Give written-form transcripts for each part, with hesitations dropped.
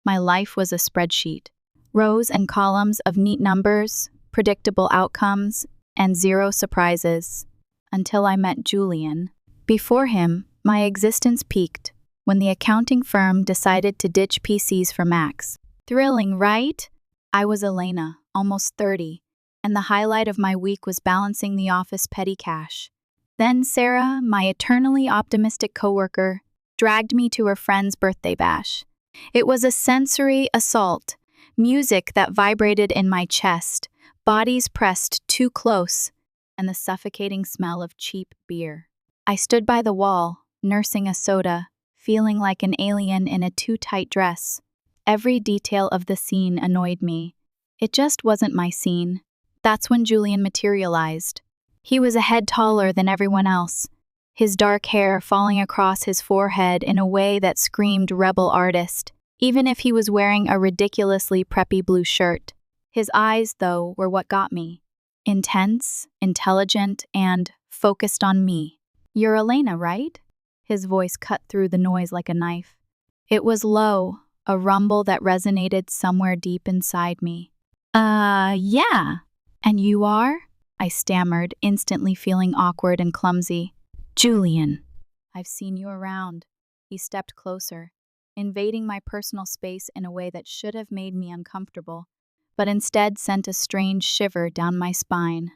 My life was a spreadsheet. Rows and columns of neat numbers, predictable outcomes, and zero surprises. Until I met Julian. Before him, my existence peaked when the accounting firm decided to ditch PCs for Macs. Thrilling, right? I was Elena, almost 30, and the highlight of my week was balancing the office petty cash. Then Sarah, my eternally optimistic coworker, dragged me to her friend's birthday bash. It was a sensory assault, music that vibrated in my chest, bodies pressed too close, and the suffocating smell of cheap beer. I stood by the wall, nursing a soda, feeling like an alien in a too tight dress. Every detail of the scene annoyed me. It just wasn't my scene. That's when Julian materialized. He was a head taller than everyone else, his dark hair falling across his forehead in a way that screamed rebel artist, even if he was wearing a ridiculously preppy blue shirt. His eyes, though, were what got me. Intense, intelligent, and focused on me. "You're Elena, right?" His voice cut through the noise like a knife. It was low, a rumble that resonated somewhere deep inside me. Yeah. And you are?" I stammered, instantly feeling awkward and clumsy. "Julian." "I've seen you around." He stepped closer, invading my personal space in a way that should have made me uncomfortable, but instead sent a strange shiver down my spine.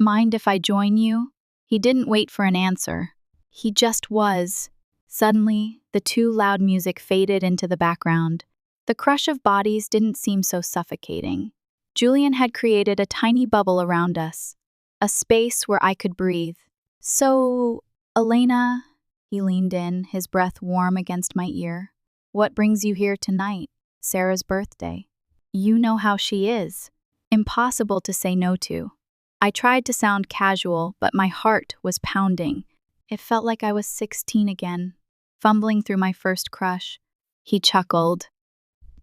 "Mind if I join you?" He didn't wait for an answer. He just was. Suddenly, the too loud music faded into the background. The crush of bodies didn't seem so suffocating. Julian had created a tiny bubble around us, a space where I could breathe. "So, Elena," he leaned in, his breath warm against my ear. "What brings you here tonight? Sarah's birthday. You know how she is. Impossible to say no to." I tried to sound casual, but my heart was pounding. It felt like I was 16 again, fumbling through my first crush. He chuckled.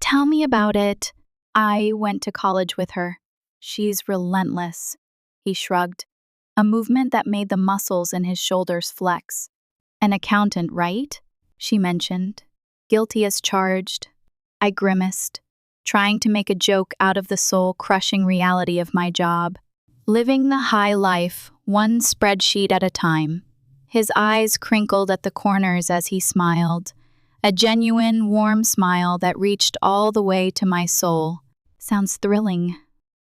"Tell me about it. I went to college with her. She's relentless." He shrugged, a movement that made the muscles in his shoulders flex. "An accountant, right?" she mentioned. Guilty as charged. I grimaced, trying to make a joke out of the soul-crushing reality of my job. Living the high life, one spreadsheet at a time. His eyes crinkled at the corners as he smiled, a genuine, warm smile that reached all the way to my soul. Sounds thrilling.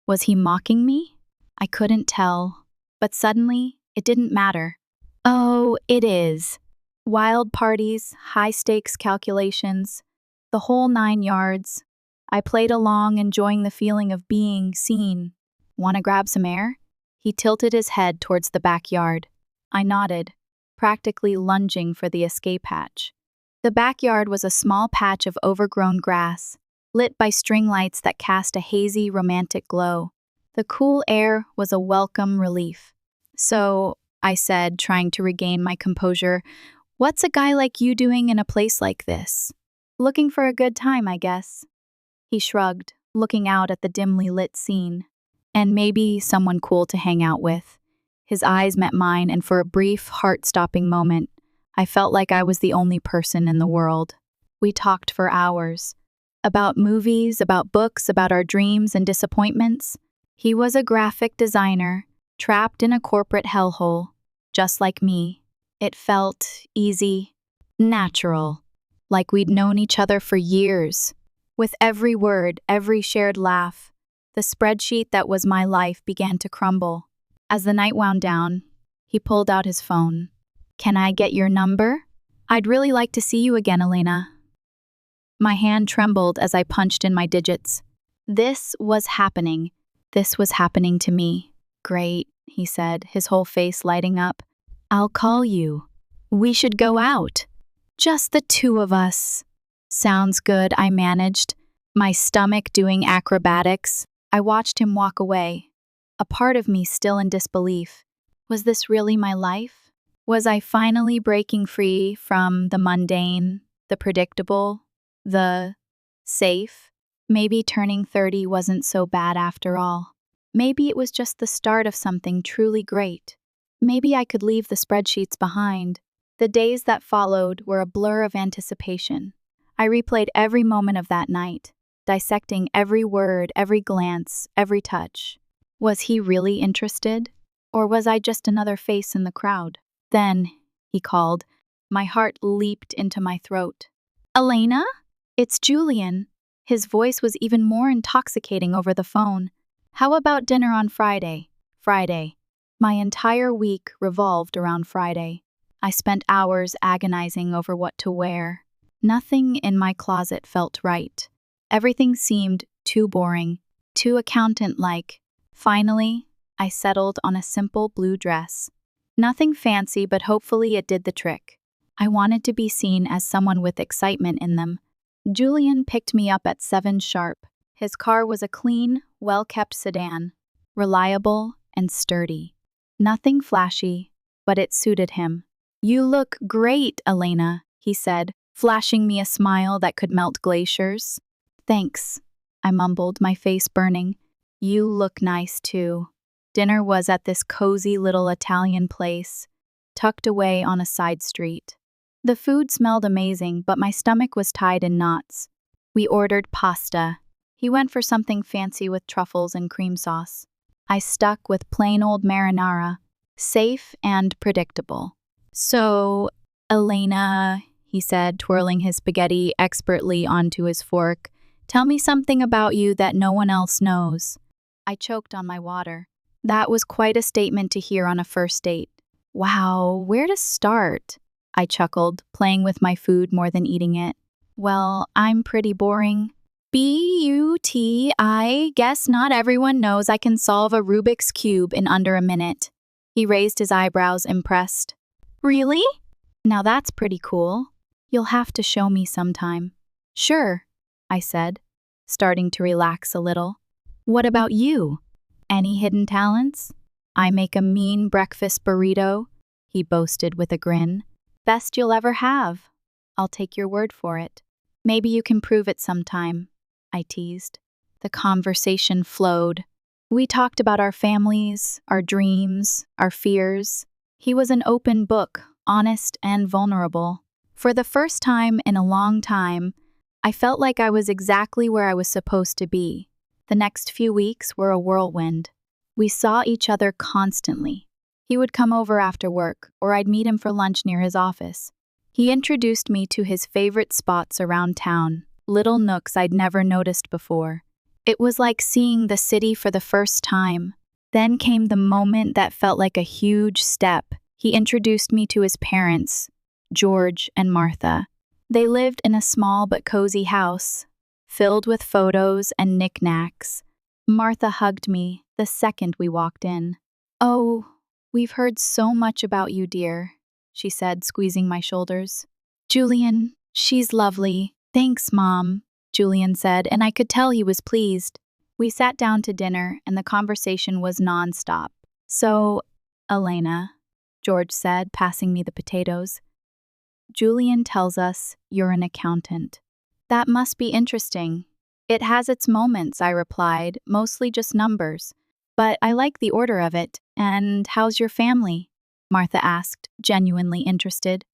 Was he mocking me? I couldn't tell. But suddenly, it didn't matter. Oh, it is. Wild parties, high-stakes calculations, the whole 9 yards. I played along, enjoying the feeling of being seen. "Want to grab some air?" He tilted his head towards the backyard. I nodded, practically lunging for the escape hatch. The backyard was a small patch of overgrown grass, lit by string lights that cast a hazy, romantic glow. The cool air was a welcome relief. "So," I said, trying to regain my composure, "what's a guy like you doing in a place like this?" "Looking for a good time, I guess." He shrugged, looking out at the dimly lit scene. "And maybe someone cool to hang out with." His eyes met mine, and for a brief, heart-stopping moment, I felt like I was the only person in the world. We talked for hours. About movies, about books, about our dreams and disappointments. He was a graphic designer, trapped in a corporate hellhole, just like me. It felt easy, natural, like we'd known each other for years. With every word, every shared laugh, the spreadsheet that was my life began to crumble. As the night wound down, he pulled out his phone. "Can I get your number? I'd really like to see you again, Elena." My hand trembled as I punched in my digits. This was happening. This was happening to me. "Great," he said, his whole face lighting up. "I'll call you. We should go out. Just the two of us." "Sounds good," I managed, my stomach doing acrobatics. I watched him walk away, a part of me still in disbelief. Was this really my life? Was I finally breaking free from the mundane, the predictable, the safe? Maybe turning 30 wasn't so bad after all. Maybe it was just the start of something truly great. Maybe I could leave the spreadsheets behind. The days that followed were a blur of anticipation. I replayed every moment of that night, dissecting every word, every glance, every touch. Was he really interested? Or was I just another face in the crowd? Then, he called. My heart leaped into my throat. Elena? It's Julian. His voice was even more intoxicating over the phone. How about dinner on Friday? Friday. My entire week revolved around Friday. I spent hours agonizing over what to wear. Nothing in my closet felt right. Everything seemed too boring, too accountant-like. Finally, I settled on a simple blue dress. Nothing fancy, but hopefully it did the trick. I wanted to be seen as someone with excitement in them. Julian picked me up at 7 sharp. His car was a clean, well-kept sedan, reliable and sturdy. Nothing flashy, but it suited him. You look great, Elena, he said, flashing me a smile that could melt glaciers. Thanks, I mumbled, my face burning. You look nice too. Dinner was at this cozy little Italian place, tucked away on a side street. The food smelled amazing, but my stomach was tied in knots. We ordered pasta. He went for something fancy with truffles and cream sauce. I stuck with plain old marinara, safe and predictable. So, Elena, he said, twirling his spaghetti expertly onto his fork, tell me something about you that no one else knows. I choked on my water. That was quite a statement to hear on a first date. Wow, where to start? I chuckled, playing with my food more than eating it. Well, I'm pretty boring. I guess not everyone knows I can solve a Rubik's Cube in under a minute. He raised his eyebrows, impressed. Really? Now that's pretty cool. You'll have to show me sometime. Sure, I said, starting to relax a little. What about you? Any hidden talents? I make a mean breakfast burrito, he boasted with a grin. Best you'll ever have. I'll take your word for it. Maybe you can prove it sometime, I teased. The conversation flowed. We talked about our families, our dreams, our fears. He was an open book, honest and vulnerable. For the first time in a long time, I felt like I was exactly where I was supposed to be. The next few weeks were a whirlwind. We saw each other constantly. He would come over after work, or I'd meet him for lunch near his office. He introduced me to his favorite spots around town, little nooks I'd never noticed before. It was like seeing the city for the first time. Then came the moment that felt like a huge step. He introduced me to his parents, George and Martha. They lived in a small but cozy house, filled with photos and knickknacks. Martha hugged me the second we walked in. Oh, we've heard so much about you, dear, she said, squeezing my shoulders. Julian, she's lovely. Thanks, Mom, Julian said, and I could tell he was pleased. We sat down to dinner, and the conversation was nonstop. So, Elena, George said, passing me the potatoes. Julian tells us you're an accountant. That must be interesting. It has its moments, I replied, mostly just numbers. But I like the order of it. And how's your family? Martha asked, genuinely interested.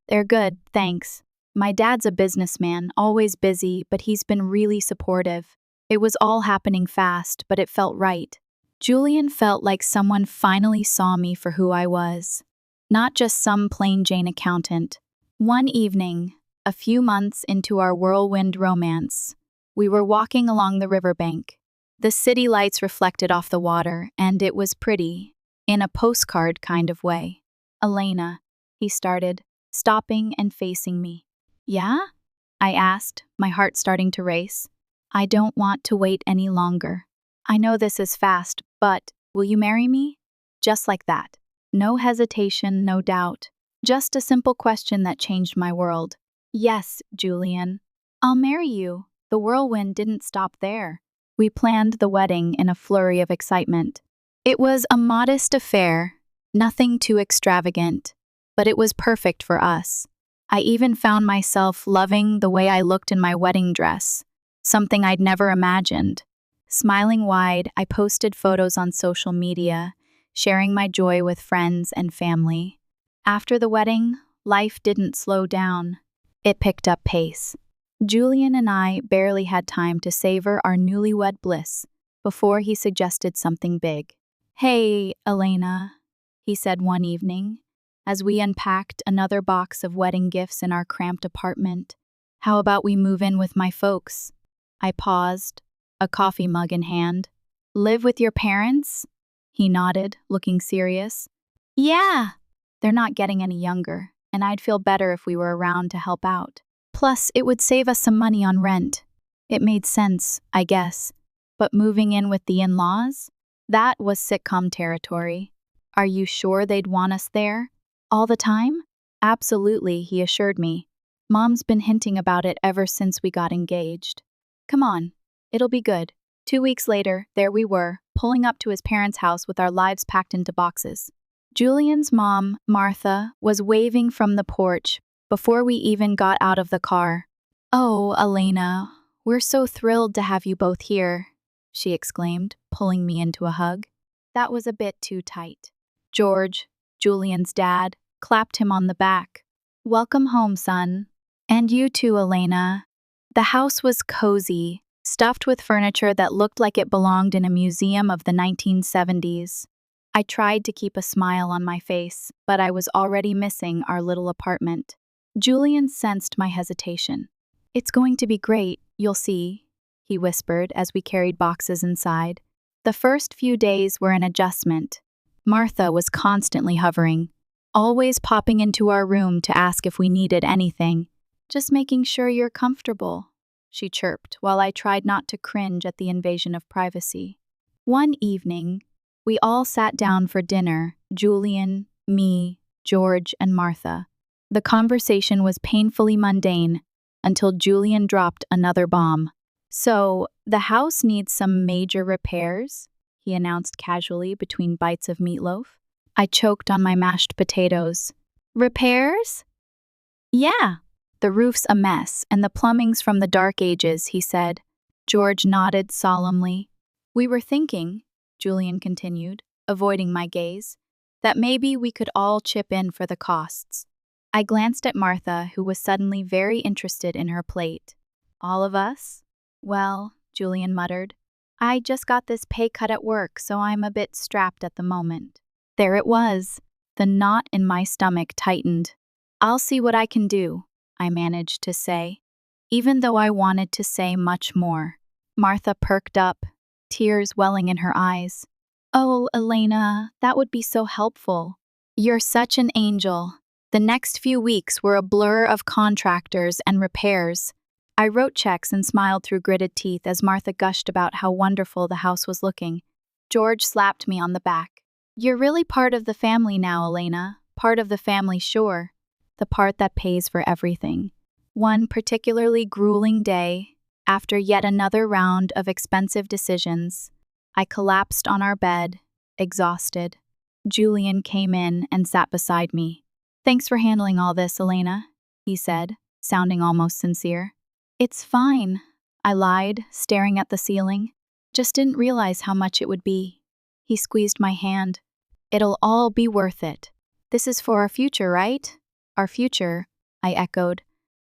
They're good, thanks. My dad's a businessman, always busy, but he's been really supportive. It was all happening fast, but it felt right. Julian felt like someone finally saw me for who I was. Not just some plain Jane accountant. One evening, a few months into our whirlwind romance, we were walking along the riverbank. The city lights reflected off the water, and it was pretty, in a postcard kind of way. Elena, he started, stopping and facing me. Yeah? I asked, my heart starting to race. I don't want to wait any longer. I know this is fast, but will you marry me? Just like that. No hesitation, no doubt. Just a simple question that changed my world. Yes, Julian. I'll marry you. The whirlwind didn't stop there. We planned the wedding in a flurry of excitement. It was a modest affair, nothing too extravagant, but it was perfect for us. I even found myself loving the way I looked in my wedding dress, something I'd never imagined. Smiling wide, I posted photos on social media, sharing my joy with friends and family. After the wedding, life didn't slow down. It picked up pace. Julian and I barely had time to savor our newlywed bliss before he suggested something big. "Hey, Elena," he said one evening, as we unpacked another box of wedding gifts in our cramped apartment. "How about we move in with my folks?" I paused, a coffee mug in hand. "Live with your parents?" He nodded, looking serious. "Yeah." "They're not getting any younger, and I'd feel better if we were around to help out. Plus, it would save us some money on rent." It made sense, I guess. But moving in with the in-laws? That was sitcom territory. "Are you sure they'd want us there? All the time?" "Absolutely," he assured me. "Mom's been hinting about it ever since we got engaged. Come on, it'll be good." 2 weeks later, there we were, pulling up to his parents' house with our lives packed into boxes. Julian's mom, Martha, was waving from the porch before we even got out of the car. "Oh, Elena, we're so thrilled to have you both here," she exclaimed, pulling me into a hug. That was a bit too tight. George, Julian's dad, clapped him on the back. "Welcome home, son." "And you too, Elena." The house was cozy, stuffed with furniture that looked like it belonged in a museum of the 1970s. I tried to keep a smile on my face, but I was already missing our little apartment. Julian sensed my hesitation. "It's going to be great, you'll see," he whispered as we carried boxes inside. The first few days were an adjustment. Martha was constantly hovering, always popping into our room to ask if we needed anything. "Just making sure you're comfortable," she chirped while I tried not to cringe at the invasion of privacy. One evening, we all sat down for dinner, Julian, me, George, and Martha. The conversation was painfully mundane until Julian dropped another bomb. "So, the house needs some major repairs?" he announced casually between bites of meatloaf. I choked on my mashed potatoes. "Repairs?" "Yeah. The roof's a mess, and the plumbing's from the dark ages," he said. George nodded solemnly. "We were thinking," Julian continued, avoiding my gaze, "that maybe we could all chip in for the costs." I glanced at Martha, who was suddenly very interested in her plate. "All of us?" "Well," Julian muttered, "I just got this pay cut at work, so I'm a bit strapped at the moment." There it was. The knot in my stomach tightened. "I'll see what I can do," I managed to say, even though I wanted to say much more. Martha perked up, tears welling in her eyes. "Oh, Elena, that would be so helpful. You're such an angel." The next few weeks were a blur of contractors and repairs. I wrote checks and smiled through gritted teeth as Martha gushed about how wonderful the house was looking. George slapped me on the back. "You're really part of the family now, Elena. Part of the family, sure. The part that pays for everything." One particularly grueling day, after yet another round of expensive decisions, I collapsed on our bed, exhausted. Julian came in and sat beside me. "Thanks for handling all this, Elena," he said, sounding almost sincere. "It's fine," I lied, staring at the ceiling. "Just didn't realize how much it would be." He squeezed my hand. "It'll all be worth it. This is for our future, right?" "Our future," I echoed,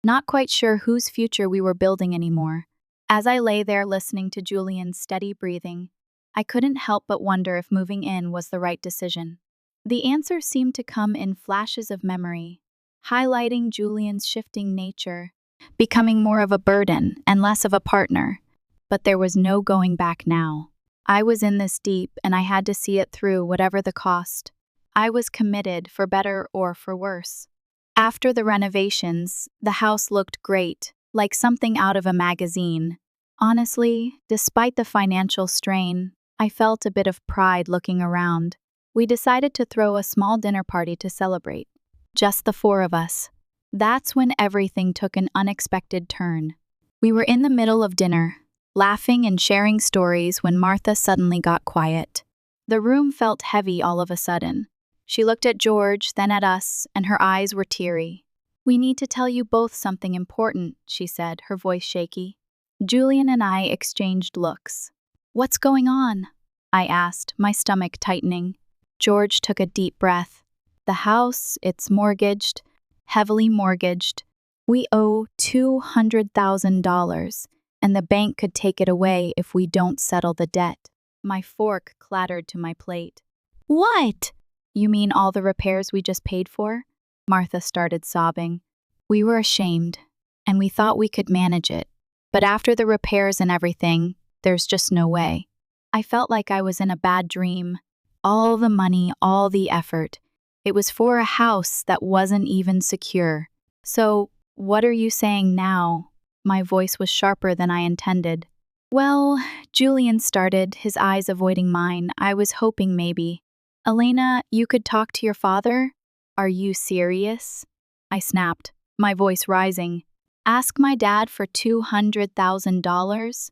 not quite sure whose future we were building anymore. As I lay there listening to Julian's steady breathing, I couldn't help but wonder if moving in was the right decision. The answer seemed to come in flashes of memory, highlighting Julian's shifting nature, becoming more of a burden and less of a partner. But there was no going back now. I was in this deep, and I had to see it through, whatever the cost. I was committed, for better or for worse. After the renovations, the house looked great, like something out of a magazine. Honestly, despite the financial strain, I felt a bit of pride looking around. We decided to throw a small dinner party to celebrate. Just the four of us. That's when everything took an unexpected turn. We were in the middle of dinner, laughing and sharing stories when Martha suddenly got quiet. The room felt heavy all of a sudden. She looked at George, then at us, and her eyes were teary. "We need to tell you both something important," she said, her voice shaky. Julian and I exchanged looks. "What's going on?" I asked, my stomach tightening. George took a deep breath. "The house, it's mortgaged, heavily mortgaged. We owe $200,000, and the bank could take it away if we don't settle the debt. My fork clattered to my plate. What? You mean all the repairs we just paid for? Martha started sobbing. We were ashamed, and we thought we could manage it. But after the repairs and everything, there's just no way. I felt like I was in a bad dream. All the money, all the effort. It was for a house that wasn't even secure. So, what are you saying now? My voice was sharper than I intended. Well, Julian started, his eyes avoiding mine. I was hoping maybe. Elena, you could talk to your father? Are you serious? I snapped, my voice rising. Ask my dad for $200,000?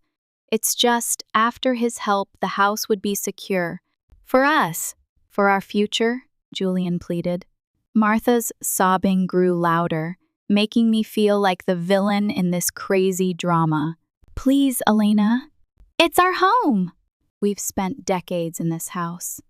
It's just, after his help, the house would be secure. For us. For our future, Julian pleaded. Martha's sobbing grew louder, making me feel like the villain in this crazy drama. Please, Elena. It's our home. We've spent decades in this house.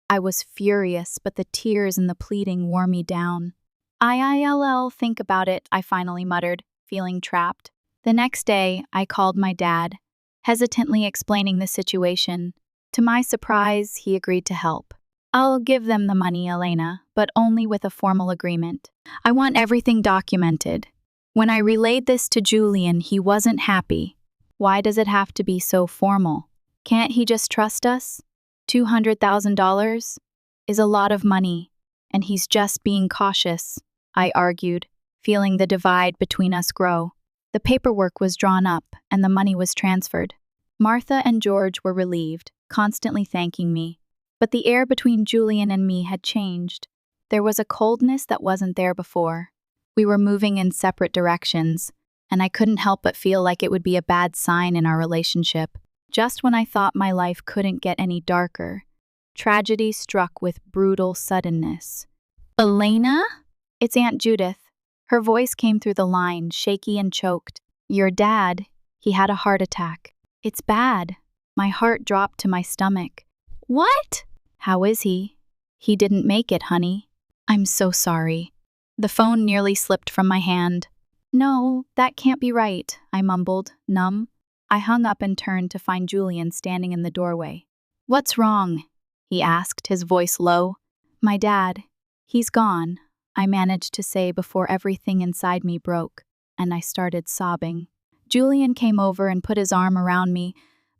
I was furious, but the tears and the pleading wore me down. I'll think about it, I finally muttered, feeling trapped. The next day, I called my dad, hesitantly explaining the situation. To my surprise, he agreed to help. I'll give them the money, Elena, but only with a formal agreement. I want everything documented. When I relayed this to Julian, he wasn't happy. Why does it have to be so formal? Can't he just trust us? $200,000 is a lot of money, and he's just being cautious, I argued, feeling the divide between us grow. The paperwork was drawn up, and the money was transferred. Martha and George were relieved, constantly thanking me. But the air between Julian and me had changed. There was a coldness that wasn't there before. We were moving in separate directions, and I couldn't help but feel like it would be a bad sign in our relationship. Just when I thought my life couldn't get any darker, tragedy struck with brutal suddenness. Elena? It's Aunt Judith. Her voice came through the line, shaky and choked. Your dad, he had a heart attack. It's bad. My heart dropped to my stomach. What? How is he? He didn't make it, honey. I'm so sorry. The phone nearly slipped from my hand. No, that can't be right, I mumbled, numb. I hung up and turned to find Julian standing in the doorway. What's wrong? He asked, his voice low. My dad. He's gone, I managed to say before everything inside me broke, and I started sobbing. Julian came over and put his arm around me,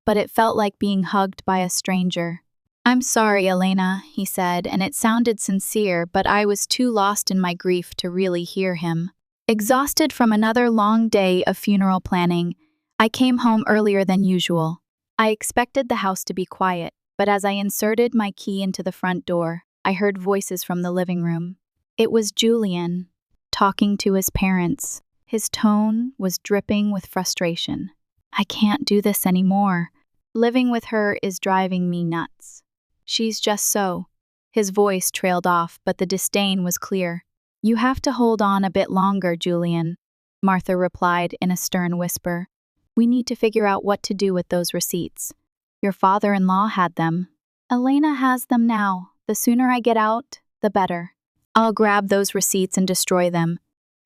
but it felt like being hugged by a stranger. I'm sorry, Elena, he said, and it sounded sincere, but I was too lost in my grief to really hear him. Exhausted from another long day of funeral planning, I came home earlier than usual. I expected the house to be quiet, but as I inserted my key into the front door, I heard voices from the living room. It was Julian, talking to his parents. His tone was dripping with frustration. I can't do this anymore. Living with her is driving me nuts. She's just so. His voice trailed off, but the disdain was clear. You have to hold on a bit longer, Julian, Martha replied in a stern whisper. We need to figure out what to do with those receipts. Your father-in-law had them. Elena has them now. The sooner I get out, the better. I'll grab those receipts and destroy them.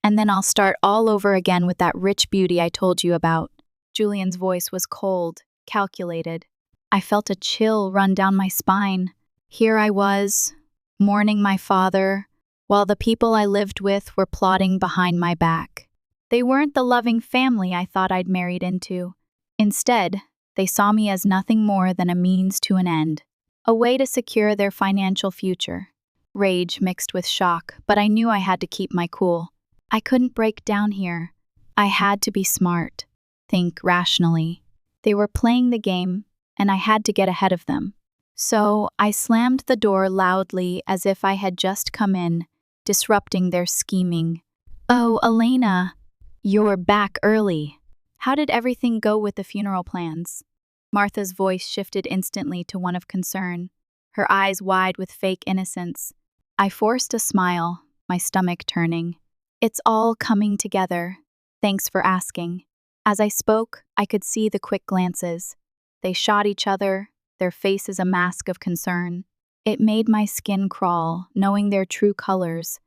And then I'll start all over again with that rich beauty I told you about. Julian's voice was cold, calculated. I felt a chill run down my spine. Here I was, mourning my father, while the people I lived with were plotting behind my back. They weren't the loving family I thought I'd married into. Instead, they saw me as nothing more than a means to an end, a way to secure their financial future. Rage mixed with shock, but I knew I had to keep my cool. I couldn't break down here. I had to be smart, think rationally. They were playing the game, and I had to get ahead of them. So I slammed the door loudly as if I had just come in, disrupting their scheming. Oh, Elena, you're back early. How did everything go with the funeral plans? Martha's voice shifted instantly to one of concern, her eyes wide with fake innocence. I forced a smile, my stomach turning. It's all coming together. Thanks for asking. As I spoke, I could see the quick glances. They shot each other, their faces a mask of concern. It made my skin crawl, knowing their true colors.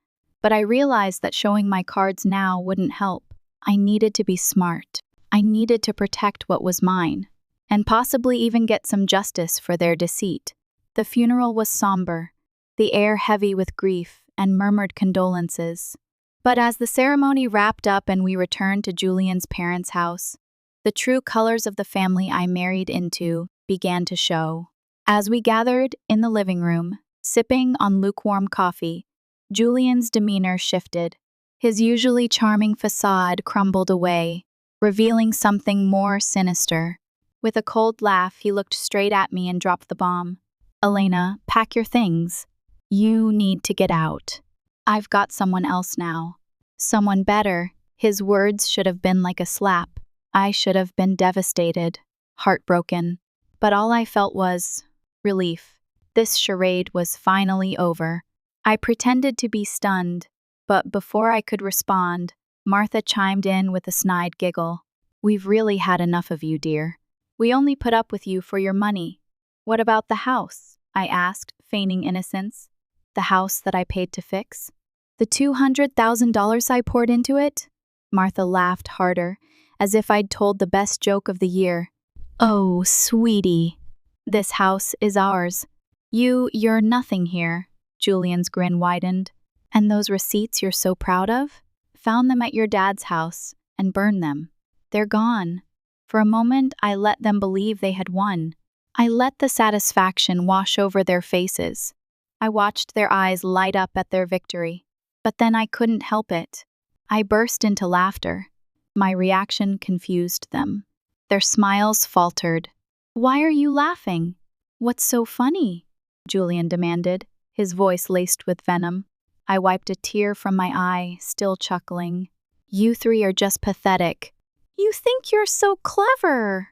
But I realized that showing my cards now wouldn't help. I needed to be smart. I needed to protect what was mine, and possibly even get some justice for their deceit. The funeral was somber, the air heavy with grief and murmured condolences. But as the ceremony wrapped up and we returned to Julian's parents' house, the true colors of the family I married into began to show. As we gathered in the living room, sipping on lukewarm coffee, Julian's demeanor shifted. His usually charming facade crumbled away, revealing something more sinister. With a cold laugh, he looked straight at me and dropped the bomb. "Elena, pack your things. You need to get out. I've got someone else now. Someone better." His words should have been like a slap. I should have been devastated, heartbroken. But all I felt was relief. This charade was finally over. I pretended to be stunned, but before I could respond, Martha chimed in with a snide giggle. "We've really had enough of you, dear. We only put up with you for your money." "What about the house?" I asked, feigning innocence. "The house that I paid to fix? The $200,000 I poured into it?" Martha laughed harder, as if I'd told the best joke of the year. "Oh, sweetie, this house is ours. You're nothing here." Julian's grin widened. "And those receipts you're so proud of? Found them at your dad's house and burned them. They're gone." For a moment, I let them believe they had won. I let the satisfaction wash over their faces. I watched their eyes light up at their victory. But then I couldn't help it. I burst into laughter. My reaction confused them. Their smiles faltered. "Why are you laughing? What's so funny?" Julian demanded, his voice laced with venom. I wiped a tear from my eye, still chuckling. "You three are just pathetic." "You think you're so clever."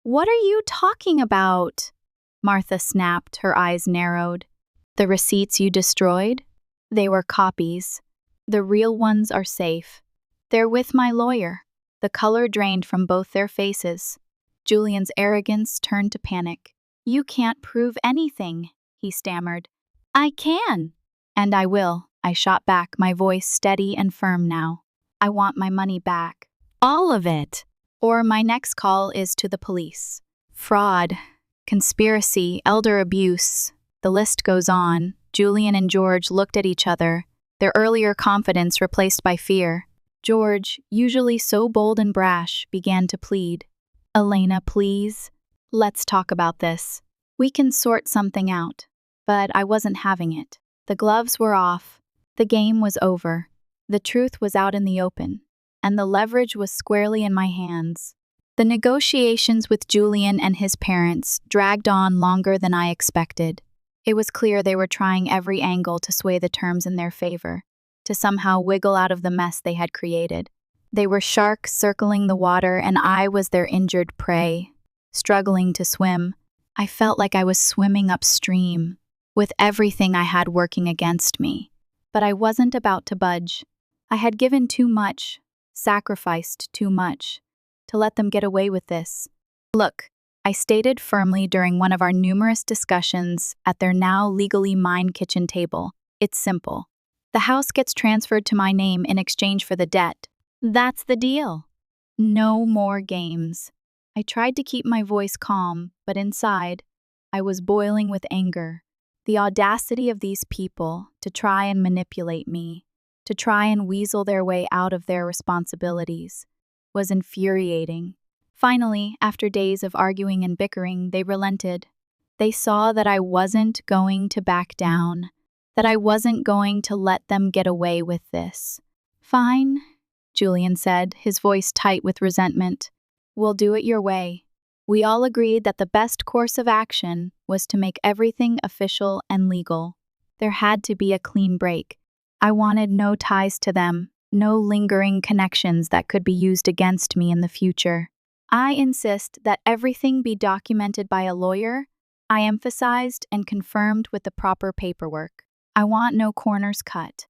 "What are you talking about?" Martha snapped, her eyes narrowed. "The receipts you destroyed? They were copies. The real ones are safe. They're with my lawyer." The color drained from both their faces. Julian's arrogance turned to panic. "You can't prove anything," he stammered. "I can." "And I will," I shot back, my voice steady and firm now. "I want my money back. All of it. Or my next call is to the police. Fraud, conspiracy, elder abuse. The list goes on." Julian and George looked at each other, their earlier confidence replaced by fear. George, usually so bold and brash, began to plead. "Elena, please. Let's talk about this. We can sort something out." But I wasn't having it. The gloves were off. The game was over. The truth was out in the open, and the leverage was squarely in my hands. The negotiations with Julian and his parents dragged on longer than I expected. It was clear they were trying every angle to sway the terms in their favor, to somehow wiggle out of the mess they had created. They were sharks circling the water, and I was their injured prey, struggling to swim. I felt like I was swimming upstream, with everything I had working against me. But I wasn't about to budge. I had given too much, sacrificed too much, to let them get away with this. "Look," I stated firmly during one of our numerous discussions at their now legally mine kitchen table. "It's simple. The house gets transferred to my name in exchange for the debt. That's the deal. No more games." I tried to keep my voice calm, but inside, I was boiling with anger. The audacity of these people to try and manipulate me, to try and weasel their way out of their responsibilities, was infuriating. Finally, after days of arguing and bickering, they relented. They saw that I wasn't going to back down, that I wasn't going to let them get away with this. "Fine," Julian said, his voice tight with resentment. "We'll do it your way." We all agreed that the best course of action was to make everything official and legal. There had to be a clean break. I wanted no ties to them, no lingering connections that could be used against me in the future. "I insist that everything be documented by a lawyer," I emphasized, "and confirmed with the proper paperwork. I want no corners cut."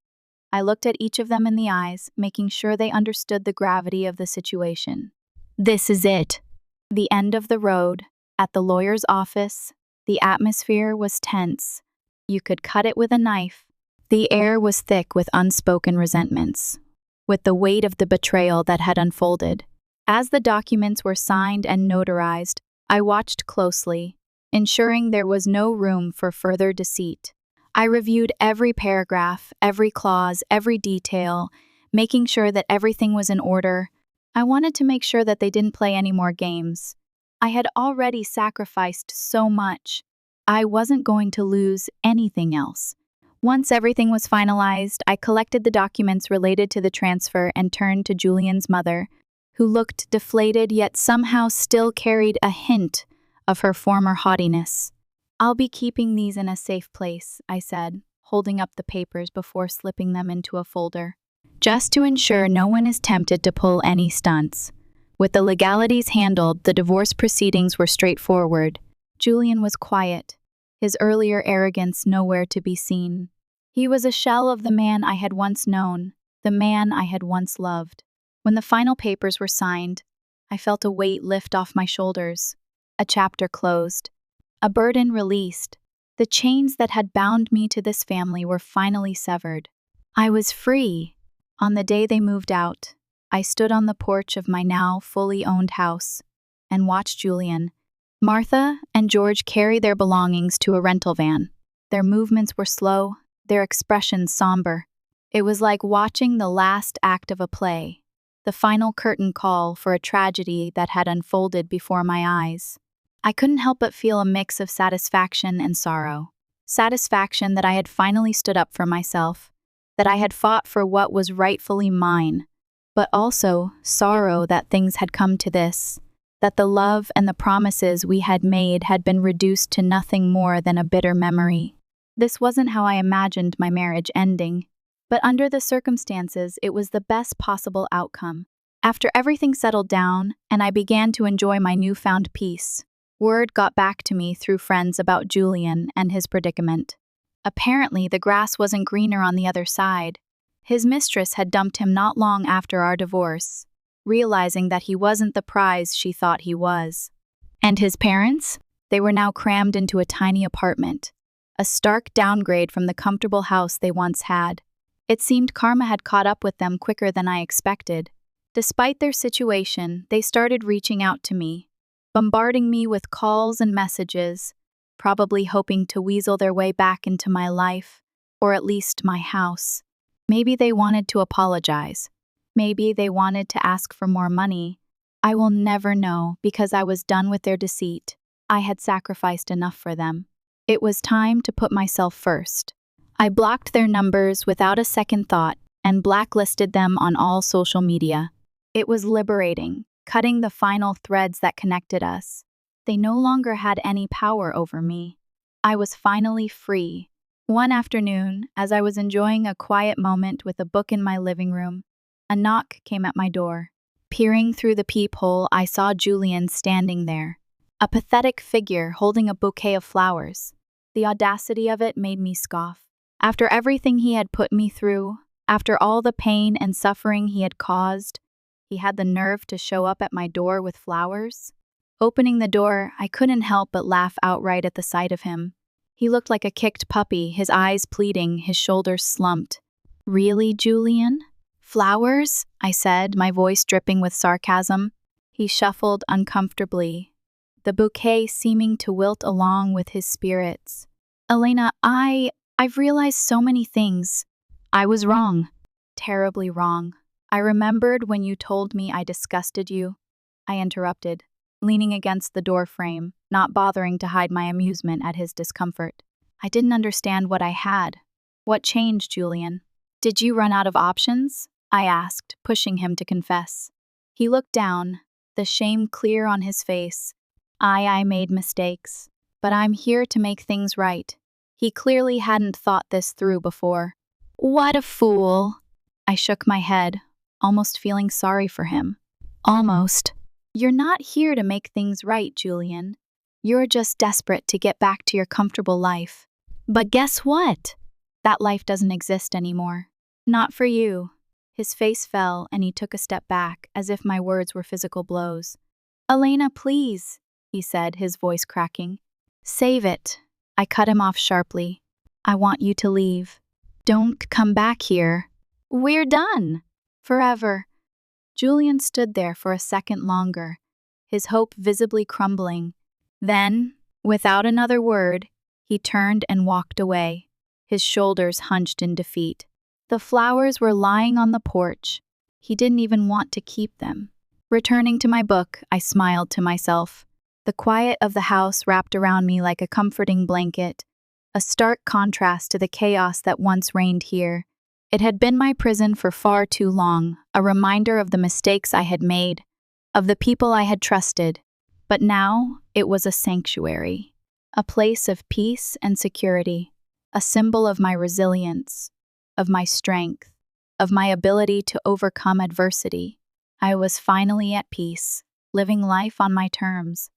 I looked at each of them in the eyes, making sure they understood the gravity of the situation. "This is it." The end of the road, at the lawyer's office, the atmosphere was tense. You could cut it with a knife. The air was thick with unspoken resentments. with the weight of the betrayal that had unfolded. As the documents were signed and notarized, I watched closely, ensuring there was no room for further deceit. I reviewed every paragraph, every clause, every detail, making sure that everything was in order. I wanted to make sure that they didn't play any more games. I had already sacrificed so much. I wasn't going to lose anything else. Once everything was finalized, I collected the documents related to the transfer and turned to Julian's mother, who looked deflated yet somehow still carried a hint of her former haughtiness. "I'll be keeping these in a safe place," I said, holding up the papers before slipping them into a folder, "just to ensure no one is tempted to pull any stunts." With the legalities handled, the divorce proceedings were straightforward. Julian was quiet, his earlier arrogance nowhere to be seen. He was a shell of the man I had once known, the man I had once loved. When the final papers were signed, I felt a weight lift off my shoulders. A chapter closed. A burden released. The chains that had bound me to this family were finally severed. I was free. On the day they moved out, I stood on the porch of my now fully owned house and watched Julian, Martha, and George carry their belongings to a rental van. Their movements were slow, their expressions somber. It was like watching the last act of a play, the final curtain call for a tragedy that had unfolded before my eyes. I couldn't help but feel a mix of satisfaction and sorrow. Satisfaction that I had finally stood up for myself, that I had fought for what was rightfully mine, but also sorrow that things had come to this, that the love and the promises we had made had been reduced to nothing more than a bitter memory. This wasn't how I imagined my marriage ending, but under the circumstances, it was the best possible outcome. After everything settled down and I began to enjoy my newfound peace, word got back to me through friends about Julian and his predicament. Apparently, the grass wasn't greener on the other side. His mistress had dumped him not long after our divorce, realizing that he wasn't the prize she thought he was. And his parents? They were now crammed into a tiny apartment, a stark downgrade from the comfortable house they once had. It seemed karma had caught up with them quicker than I expected. Despite their situation, they started reaching out to me, bombarding me with calls and messages, probably hoping to weasel their way back into my life, or at least my house. Maybe they wanted to apologize. Maybe they wanted to ask for more money. I will never know because I was done with their deceit. I had sacrificed enough for them. It was time to put myself first. I blocked their numbers without a second thought and blacklisted them on all social media. It was liberating, cutting the final threads that connected us. They no longer had any power over me. I was finally free. One afternoon, as I was enjoying a quiet moment with a book in my living room, a knock came at my door. Peering through the peephole, I saw Julian standing there, a pathetic figure holding a bouquet of flowers. The audacity of it made me scoff. After everything he had put me through, after all the pain and suffering he had caused, he had the nerve to show up at my door with flowers? Opening the door, I couldn't help but laugh outright at the sight of him. He looked like a kicked puppy, his eyes pleading, his shoulders slumped. "Really, Julian? Flowers?" I said, my voice dripping with sarcasm. He shuffled uncomfortably, the bouquet seeming to wilt along with his spirits. "Elena, I've realized so many things. I was wrong. Terribly wrong. I remembered when you told me I disgusted you." I interrupted, leaning against the door frame, not bothering to hide my amusement at his discomfort. I didn't understand what I had. "What changed, Julian? Did you run out of options?" I asked, pushing him to confess. He looked down, the shame clear on his face. I made mistakes, but I'm here to make things right." He clearly hadn't thought this through before. "What a fool!" I shook my head, almost feeling sorry for him. "Almost. You're not here to make things right, Julian. You're just desperate to get back to your comfortable life. But guess what? That life doesn't exist anymore. Not for you." His face fell and he took a step back, as if my words were physical blows. "Elena, please," he said, his voice cracking. "Save it." I cut him off sharply. "I want you to leave. Don't come back here. We're done." Forever. Julian stood there for a second longer, his hope visibly crumbling. Then, without another word, he turned and walked away, his shoulders hunched in defeat. The flowers were lying on the porch. He didn't even want to keep them. Returning to my book, I smiled to myself. The quiet of the house wrapped around me like a comforting blanket, a stark contrast to the chaos that once reigned here. It had been my prison for far too long, a reminder of the mistakes I had made, of the people I had trusted. But now it was a sanctuary, a place of peace and security, a symbol of my resilience, of my strength, of my ability to overcome adversity. I was finally at peace, living life on my terms.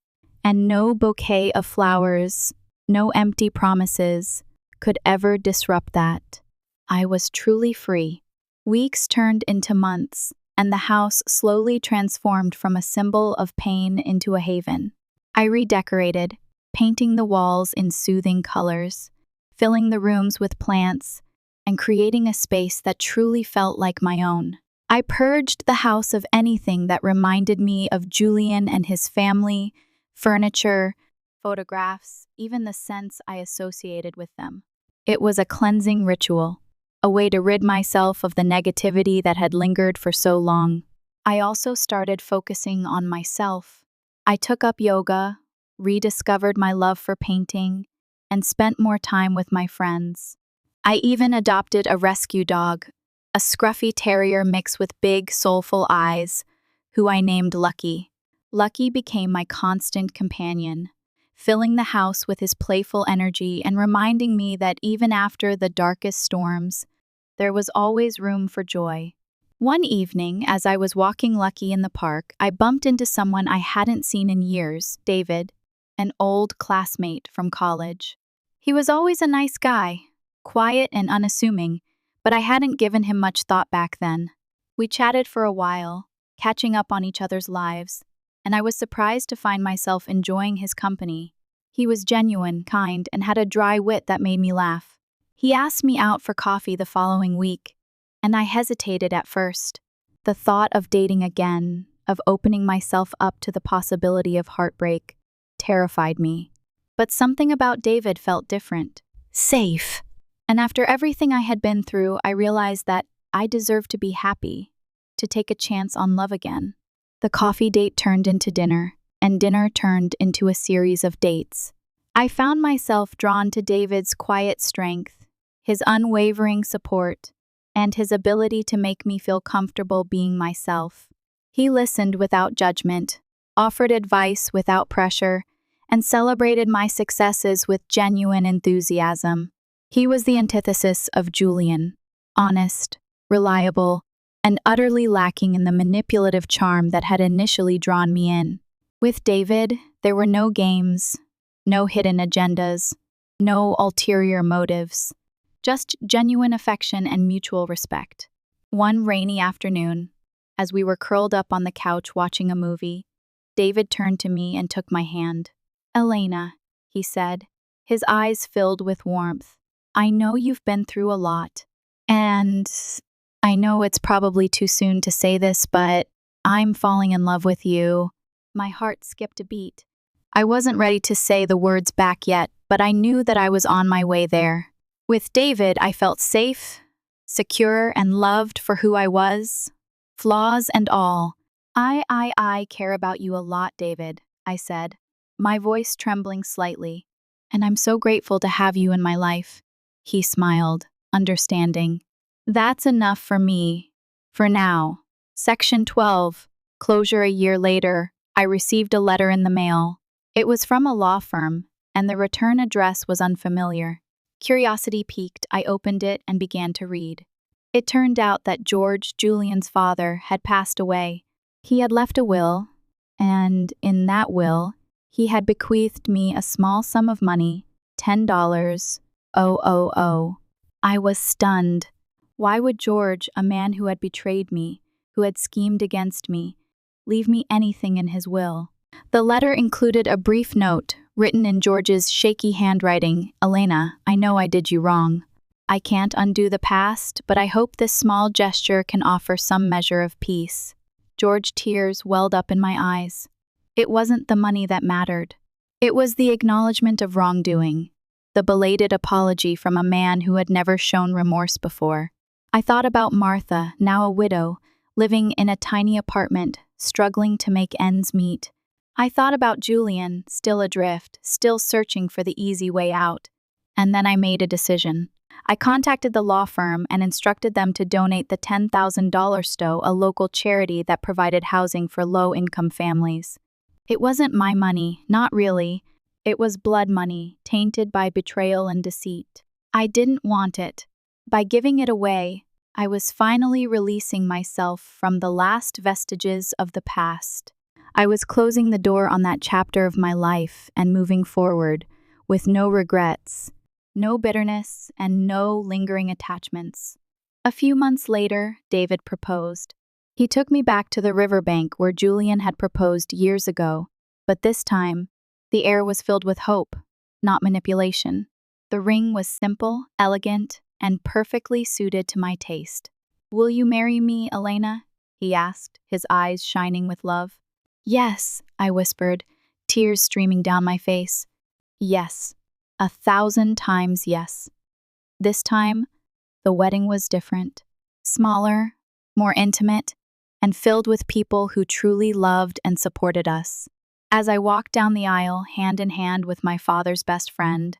And no bouquet of flowers, no empty promises could ever disrupt that. I was truly free. Weeks turned into months, and the house slowly transformed from a symbol of pain into a haven. I redecorated, painting the walls in soothing colors, filling the rooms with plants, and creating a space that truly felt like my own. I purged the house of anything that reminded me of Julian and his family, furniture, photographs, even the scents I associated with them. It was a cleansing ritual, a way to rid myself of the negativity that had lingered for so long. I also started focusing on myself. I took up yoga, rediscovered my love for painting, and spent more time with my friends. I even adopted a rescue dog, a scruffy terrier mixed with big, soulful eyes, who I named Lucky. Lucky became my constant companion, filling the house with his playful energy and reminding me that even after the darkest storms, there was always room for joy. One evening, as I was walking Lucky in the park, I bumped into someone I hadn't seen in years, David, an old classmate from college. He was always a nice guy, quiet and unassuming, but I hadn't given him much thought back then. We chatted for a while, catching up on each other's lives, and I was surprised to find myself enjoying his company. He was genuine, kind, and had a dry wit that made me laugh. He asked me out for coffee the following week, and I hesitated at first. The thought of dating again, of opening myself up to the possibility of heartbreak, terrified me. But something about David felt different. Safe. And after everything I had been through, I realized that I deserved to be happy, to take a chance on love again. The coffee date turned into dinner, and dinner turned into a series of dates. I found myself drawn to David's quiet strength, his unwavering support, and his ability to make me feel comfortable being myself. He listened without judgment, offered advice without pressure, and celebrated my successes with genuine enthusiasm. He was the antithesis of Julian, honest, reliable, and utterly lacking in the manipulative charm that had initially drawn me in. With David, there were no games, no hidden agendas, no ulterior motives, just genuine affection and mutual respect. One rainy afternoon, as we were curled up on the couch watching a movie, David turned to me and took my hand. "Elena," he said, his eyes filled with warmth, "I know you've been through a lot, and I know it's probably too soon to say this, but I'm falling in love with you." My heart skipped a beat. I wasn't ready to say the words back yet, but I knew that I was on my way there. With David, I felt safe, secure, and loved for who I was, flaws and all. I care about you a lot, David," I said, my voice trembling slightly, "and I'm so grateful to have you in my life." He smiled, understanding. "That's enough for me, for now." Section 12. Closure. A year later, I received a letter in the mail. It was from a law firm, and the return address was unfamiliar. Curiosity piqued, I opened it and began to read. It turned out that George, Julian's father, had passed away. He had left a will, and in that will, he had bequeathed me a small sum of money, $10. I was stunned. Why would George, a man who had betrayed me, who had schemed against me, leave me anything in his will? The letter included a brief note, written in George's shaky handwriting. "Elena, I know I did you wrong. I can't undo the past, but I hope this small gesture can offer some measure of peace. George, tears welled up in my eyes. It wasn't the money that mattered. It was the acknowledgement of wrongdoing, the belated apology from a man who had never shown remorse before. I thought about Martha, now a widow, living in a tiny apartment, struggling to make ends meet. I thought about Julian, still adrift, still searching for the easy way out. And then I made a decision. I contacted the law firm and instructed them to donate the $10,000 to a local charity that provided housing for low-income families. It wasn't my money, not really. It was blood money, tainted by betrayal and deceit. I didn't want it. By giving it away, I was finally releasing myself from the last vestiges of the past. I was closing the door on that chapter of my life and moving forward, with no regrets, no bitterness, and no lingering attachments. A few months later, David proposed. He took me back to the riverbank where Julian had proposed years ago, but this time, the air was filled with hope, not manipulation. The ring was simple, elegant, and perfectly suited to my taste. "Will you marry me, Elena?" he asked, his eyes shining with love. "Yes," I whispered, tears streaming down my face. "Yes, 1,000 times yes." This time, the wedding was different. Smaller, more intimate, and filled with people who truly loved and supported us. As I walked down the aisle, hand in hand with my father's best friend,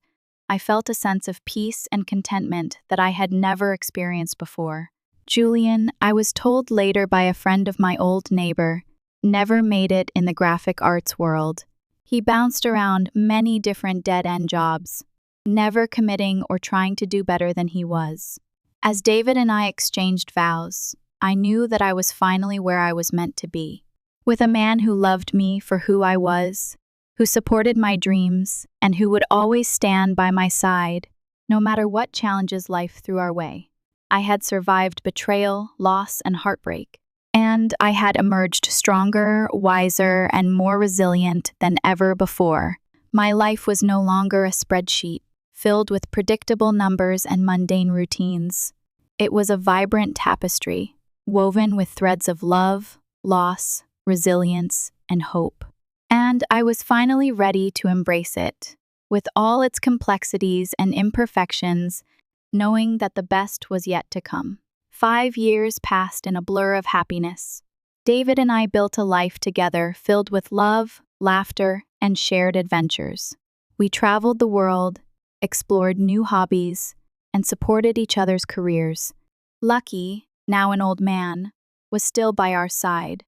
I felt a sense of peace and contentment that I had never experienced before. Julian, I was told later by a friend of my old neighbor, never made it in the graphic arts world. He bounced around many different dead-end jobs, never committing or trying to do better than he was. As David and I exchanged vows, I knew that I was finally where I was meant to be, with a man who loved me for who I was, who supported my dreams, and who would always stand by my side, no matter what challenges life threw our way. I had survived betrayal, loss, and heartbreak, and I had emerged stronger, wiser, and more resilient than ever before. My life was no longer a spreadsheet, filled with predictable numbers and mundane routines. It was a vibrant tapestry, woven with threads of love, loss, resilience, and hope. And I was finally ready to embrace it, with all its complexities and imperfections, knowing that the best was yet to come. 5 years passed in a blur of happiness. David and I built a life together filled with love, laughter, and shared adventures. We traveled the world, explored new hobbies, and supported each other's careers. Lucky, now an old man, was still by our side,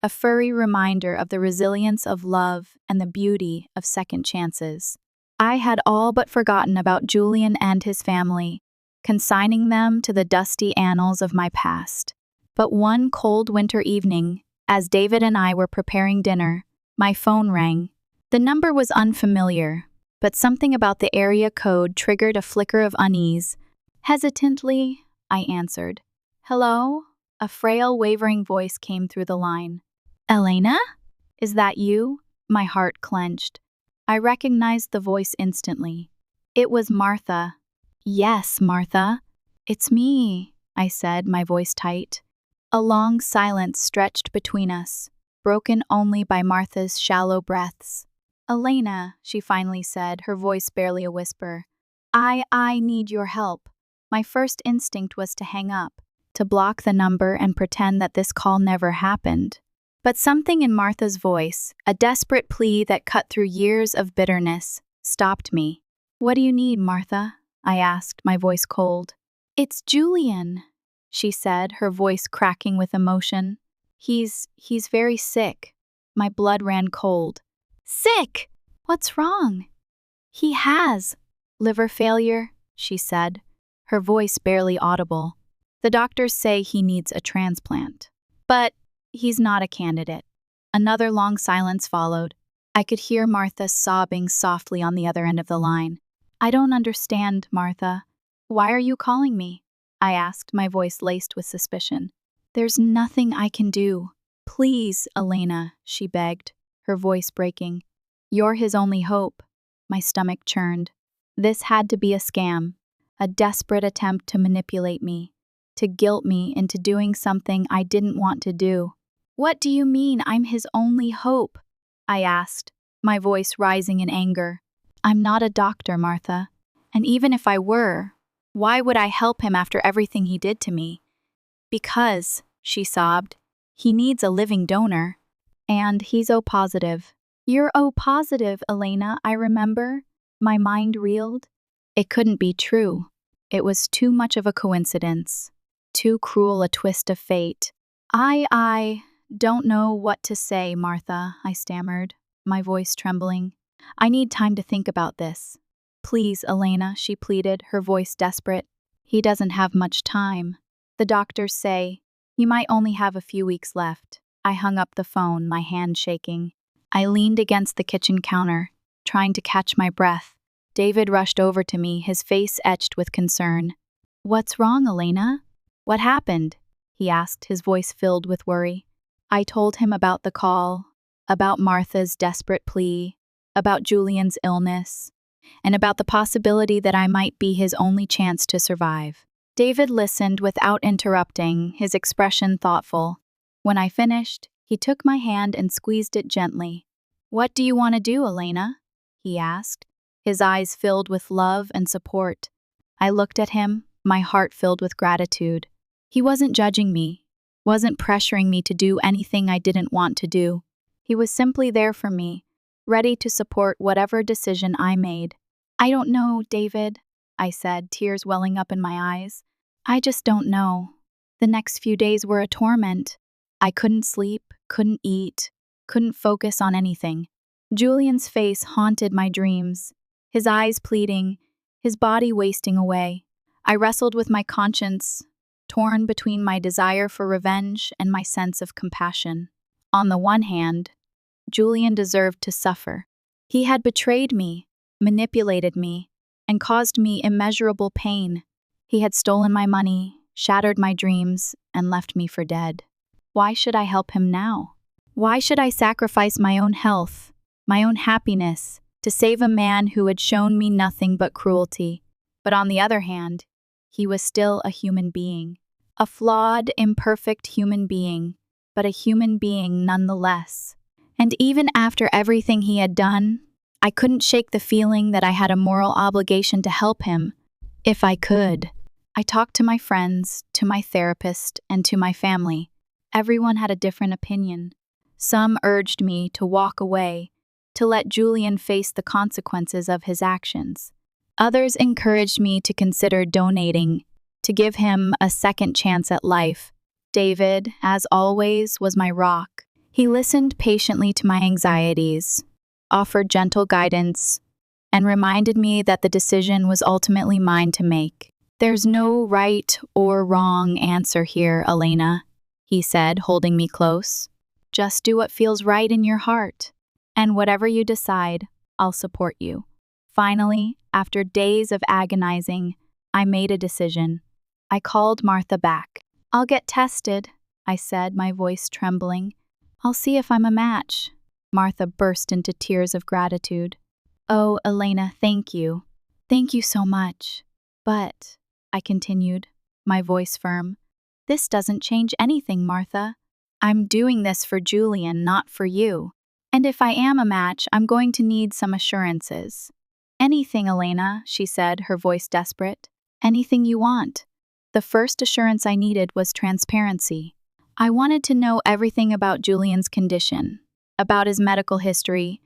a furry reminder of the resilience of love and the beauty of second chances. I had all but forgotten about Julian and his family, consigning them to the dusty annals of my past. But one cold winter evening, as David and I were preparing dinner, my phone rang. The number was unfamiliar, but something about the area code triggered a flicker of unease. Hesitantly, I answered. "Hello?" A frail, wavering voice came through the line. "Elena? Is that you?" My heart clenched. I recognized the voice instantly. It was Martha. "Yes, Martha. It's me," I said, my voice tight. A long silence stretched between us, broken only by Martha's shallow breaths. "Elena," she finally said, her voice barely a whisper. I need your help." My first instinct was to hang up, to block the number and pretend that this call never happened. But something in Martha's voice, a desperate plea that cut through years of bitterness, stopped me. "What do you need, Martha?" I asked, my voice cold. "It's Julian," she said, her voice cracking with emotion. He's very sick." My blood ran cold. "Sick? What's wrong?" "He has liver failure," she said, her voice barely audible. "The doctors say he needs a transplant. But he's not a candidate." Another long silence followed. I could hear Martha sobbing softly on the other end of the line. "I don't understand, Martha. Why are you calling me?" I asked, my voice laced with suspicion. "There's nothing I can do. Please, Elena," she begged, her voice breaking. "You're his only hope." My stomach churned. This had to be a scam. a desperate attempt to manipulate me, to guilt me into doing something I didn't want to do. "What do you mean I'm his only hope?" I asked, my voice rising in anger. "I'm not a doctor, Martha. And even if I were, why would I help him after everything he did to me?" "Because," she sobbed, "he needs a living donor. And he's O positive." "You're O positive, Elena, I remember." My mind reeled. It couldn't be true. It was too much of a coincidence. Too cruel a twist of fate. I don't know what to say, Martha," I stammered, my voice trembling. "I need time to think about this." "Please, Elena," she pleaded, her voice desperate. "He doesn't have much time. The doctors say he might only have a few weeks left." I hung up the phone, my hand shaking. I leaned against the kitchen counter, trying to catch my breath. David rushed over to me, his face etched with concern. "What's wrong, Elena? What happened?" he asked, his voice filled with worry. I told him about the call, about Martha's desperate plea, about Julian's illness, and about the possibility that I might be his only chance to survive. David listened without interrupting, his expression thoughtful. When I finished, he took my hand and squeezed it gently. "What do you want to do, Elena?" he asked, his eyes filled with love and support. I looked at him, my heart filled with gratitude. He wasn't judging me, wasn't pressuring me to do anything I didn't want to do. He was simply there for me, ready to support whatever decision I made. "I don't know, David," I said, tears welling up in my eyes. "I just don't know." The next few days were a torment. I couldn't sleep, couldn't eat, couldn't focus on anything. Julian's face haunted my dreams, his eyes pleading, his body wasting away. I wrestled with my conscience, torn between my desire for revenge and my sense of compassion. On the one hand, Julian deserved to suffer. He had betrayed me, manipulated me, and caused me immeasurable pain. He had stolen my money, shattered my dreams, and left me for dead. Why should I help him now? Why should I sacrifice my own health, my own happiness, to save a man who had shown me nothing but cruelty? But on the other hand, he was still a human being. A flawed, imperfect human being, but a human being nonetheless. And even after everything he had done, I couldn't shake the feeling that I had a moral obligation to help him, if I could. I talked to my friends, to my therapist, and to my family. Everyone had a different opinion. Some urged me to walk away, to let Julian face the consequences of his actions. Others encouraged me to consider donating, to give him a second chance at life. David, as always, was my rock. He listened patiently to my anxieties, offered gentle guidance, and reminded me that the decision was ultimately mine to make. "There's no right or wrong answer here, Elena," he said, holding me close. "Just do what feels right in your heart, and whatever you decide, I'll support you." Finally, after days of agonizing, I made a decision. I called Martha back. "I'll get tested," I said, my voice trembling. "I'll see if I'm a match." Martha burst into tears of gratitude. "Oh, Elena, thank you. Thank you so much. But," I continued, my voice firm, "this doesn't change anything, Martha. I'm doing this for Julian, not for you. And if I am a match, I'm going to need some assurances." "Anything, Elena," she said, her voice desperate. "Anything you want." The first assurance I needed was transparency. I wanted to know everything about Julian's condition, about his medical history,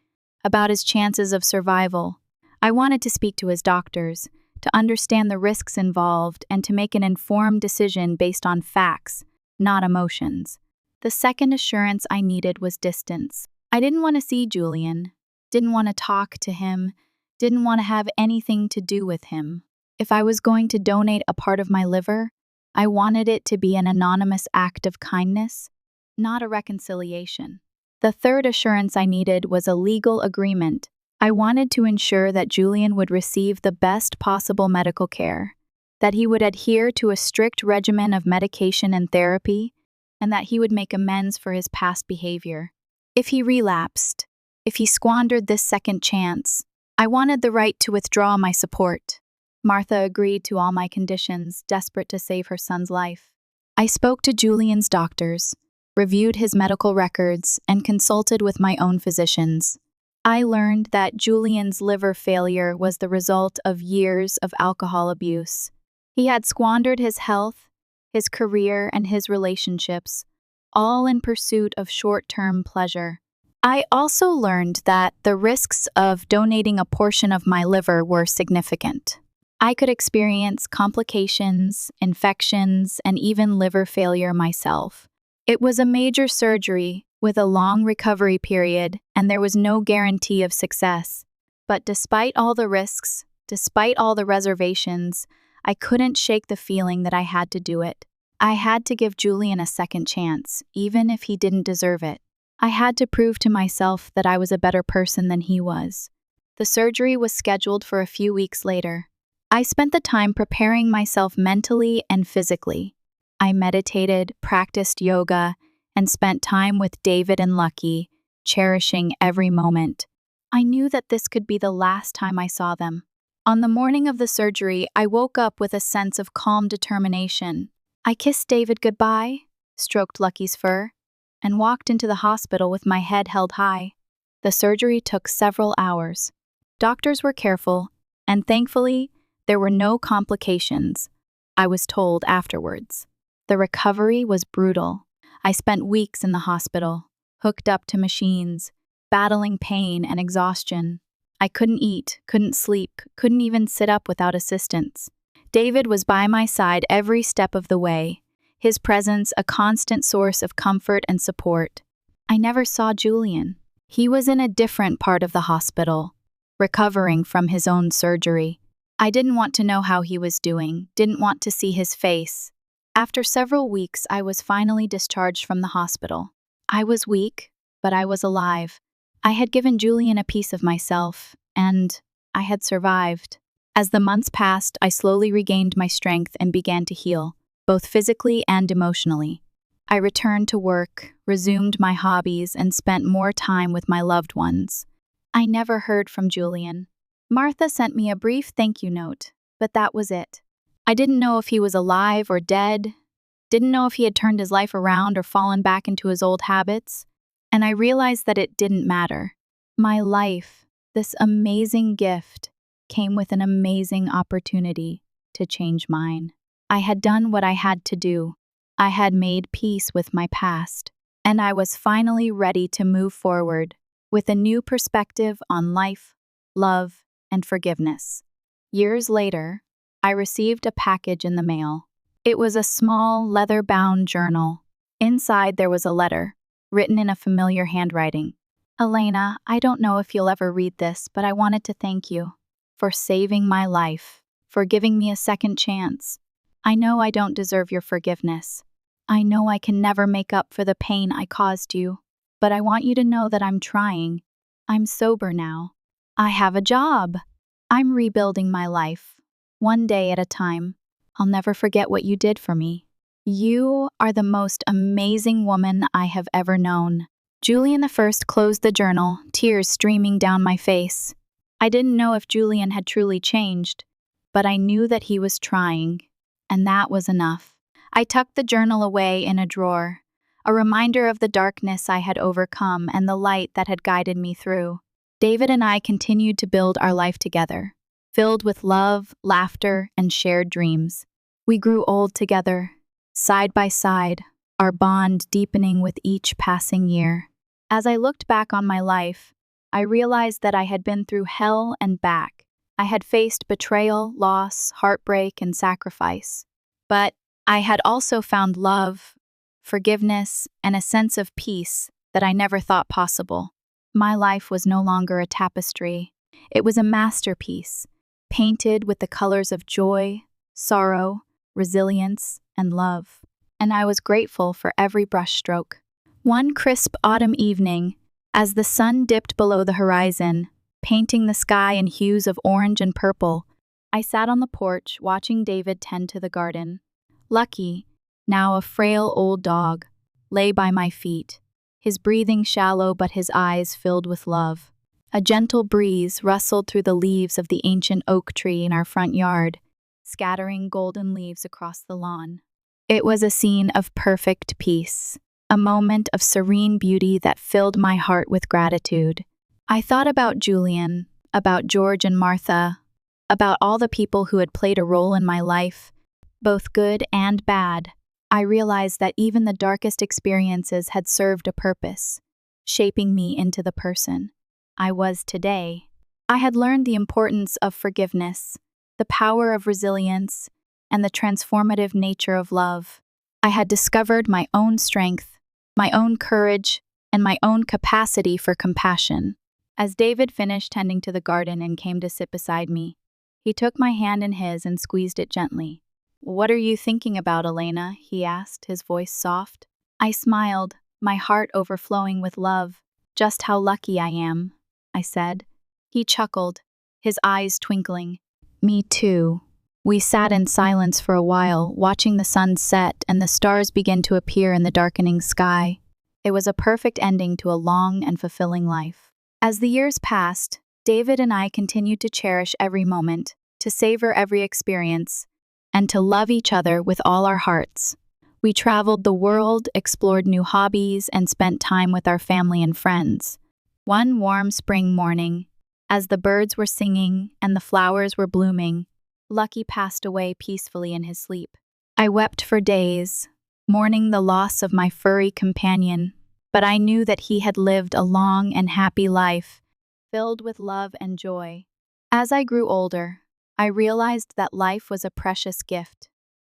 about his chances of survival. I wanted to speak to his doctors, to understand the risks involved, and to make an informed decision based on facts, not emotions. The second assurance I needed was distance. I didn't want to see Julian, didn't want to talk to him, didn't want to have anything to do with him. If I was going to donate a part of my liver, I wanted it to be an anonymous act of kindness, not a reconciliation. The third assurance I needed was a legal agreement. I wanted to ensure that Julian would receive the best possible medical care, that he would adhere to a strict regimen of medication and therapy, and that he would make amends for his past behavior. If he relapsed, if he squandered this second chance, I wanted the right to withdraw my support. Martha agreed to all my conditions, desperate to save her son's life. I spoke to Julian's doctors, reviewed his medical records, and consulted with my own physicians. I learned that Julian's liver failure was the result of years of alcohol abuse. He had squandered his health, his career, and his relationships, all in pursuit of short-term pleasure. I also learned that the risks of donating a portion of my liver were significant. I could experience complications, infections, and even liver failure myself. It was a major surgery with a long recovery period, and there was no guarantee of success. But despite all the risks, despite all the reservations, I couldn't shake the feeling that I had to do it. I had to give Julian a second chance, even if he didn't deserve it. I had to prove to myself that I was a better person than he was. The surgery was scheduled for a few weeks later. I spent the time preparing myself mentally and physically. I meditated, practiced yoga, and spent time with David and Lucky, cherishing every moment. I knew that this could be the last time I saw them. On the morning of the surgery, I woke up with a sense of calm determination. I kissed David goodbye, stroked Lucky's fur, and walked into the hospital with my head held high. The surgery took several hours. Doctors were careful, and thankfully, there were no complications, I was told afterwards. The recovery was brutal. I spent weeks in the hospital, hooked up to machines, battling pain and exhaustion. I couldn't eat, couldn't sleep, couldn't even sit up without assistance. David was by my side every step of the way, his presence a constant source of comfort and support. I never saw Julian. He was in a different part of the hospital, recovering from his own surgery. I didn't want to know how he was doing, didn't want to see his face. After several weeks, I was finally discharged from the hospital. I was weak, but I was alive. I had given Julian a piece of myself, and I had survived. As the months passed, I slowly regained my strength and began to heal, both physically and emotionally. I returned to work, resumed my hobbies, and spent more time with my loved ones. I never heard from Julian. Martha sent me a brief thank you note, but that was it. I didn't know if he was alive or dead, didn't know if he had turned his life around or fallen back into his old habits, and I realized that it didn't matter. My life, this amazing gift, came with an amazing opportunity to change mine. I had done what I had to do. I had made peace with my past, and I was finally ready to move forward with a new perspective on life, love, and forgiveness. Years later, I received a package in the mail. It was a small, leather-bound journal. Inside there was a letter, written in a familiar handwriting. Elena, I don't know if you'll ever read this, but I wanted to thank you for saving my life, for giving me a second chance. I know I don't deserve your forgiveness. I know I can never make up for the pain I caused you, but I want you to know that I'm trying. I'm sober now. I have a job. I'm rebuilding my life, one day at a time. I'll never forget what you did for me. You are the most amazing woman I have ever known. Julian I closed the journal, tears streaming down my face. I didn't know if Julian had truly changed, but I knew that he was trying, and that was enough. I tucked the journal away in a drawer, a reminder of the darkness I had overcome and the light that had guided me through. David and I continued to build our life together, filled with love, laughter, and shared dreams. We grew old together, side by side, our bond deepening with each passing year. As I looked back on my life, I realized that I had been through hell and back. I had faced betrayal, loss, heartbreak, and sacrifice. But I had also found love, forgiveness, and a sense of peace that I never thought possible. My life was no longer a tapestry. It was a masterpiece, painted with the colors of joy, sorrow, resilience, and love. And I was grateful for every brushstroke. One crisp autumn evening, as the sun dipped below the horizon, painting the sky in hues of orange and purple, I sat on the porch watching David tend to the garden. Lucky, now a frail old dog, lay by my feet, his breathing shallow but his eyes filled with love. A gentle breeze rustled through the leaves of the ancient oak tree in our front yard, scattering golden leaves across the lawn. It was a scene of perfect peace, a moment of serene beauty that filled my heart with gratitude. I thought about Julian, about George and Martha, about all the people who had played a role in my life, both good and bad. I realized that even the darkest experiences had served a purpose, shaping me into the person I was today. I had learned the importance of forgiveness, the power of resilience, and the transformative nature of love. I had discovered my own strength, my own courage, and my own capacity for compassion. As David finished tending to the garden and came to sit beside me, he took my hand in his and squeezed it gently. "What are you thinking about, Elena?" he asked, his voice soft. I smiled, my heart overflowing with love. "Just how lucky I am," I said. He chuckled, his eyes twinkling. "Me too." We sat in silence for a while, watching the sun set and the stars begin to appear in the darkening sky. It was a perfect ending to a long and fulfilling life. As the years passed, David and I continued to cherish every moment, to savor every experience, and to love each other with all our hearts. We traveled the world, explored new hobbies, and spent time with our family and friends. One warm spring morning, as the birds were singing and the flowers were blooming, Lucky passed away peacefully in his sleep. I wept for days, mourning the loss of my furry companion, but I knew that he had lived a long and happy life, filled with love and joy. As I grew older, I realized that life was a precious gift,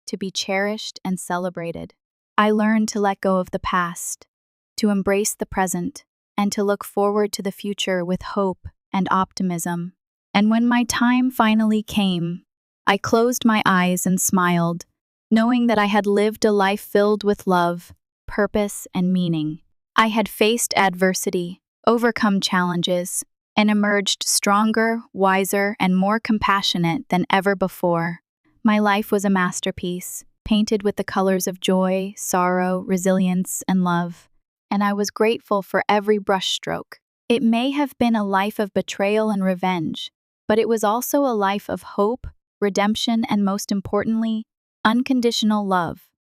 to be cherished and celebrated. I learned to let go of the past, to embrace the present, and to look forward to the future with hope and optimism. And when my time finally came, I closed my eyes and smiled, knowing that I had lived a life filled with love, purpose, and meaning. I had faced adversity, overcome challenges, and emerged stronger, wiser, and more compassionate than ever before. My life was a masterpiece, painted with the colors of joy, sorrow, resilience, and love, and I was grateful for every brushstroke. It may have been a life of betrayal and revenge, but it was also a life of hope, redemption, and most importantly, unconditional love.